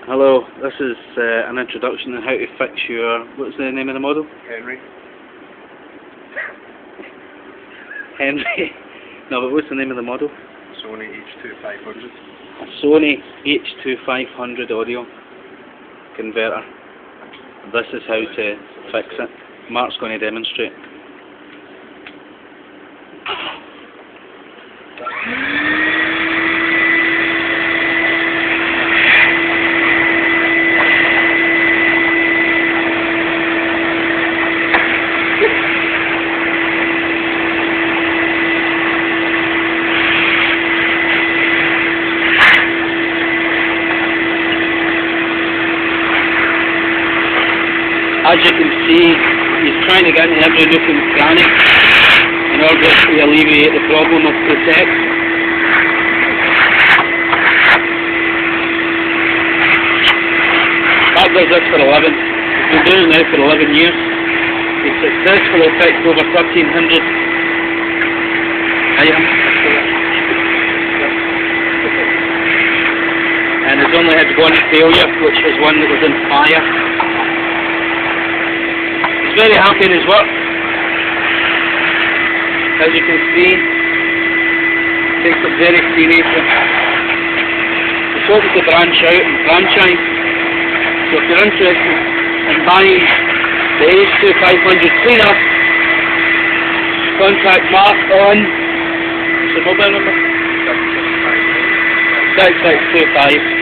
Hello, this is an introduction on how to fix your, what's the name of the model? Henry. Henry. No, but what's the name of the model? Sony H2500. A Sony H2500 audio converter. This is how to fix it. Mark's going to demonstrate. As you can see, he's trying to get into every nook and cranny in order to alleviate the problem of protect. That does this for 11. He's been doing it now for 11 years. He's successfully fixed over 1,300 items. And he's only had one failure, which was one that was in fire. Very happy in his work. As you can see, he takes it very seriously. He's hoping to branch out and franchise. So if you're interested in buying the H2500 cleaner, contact Mark on, what's the mobile number? 6625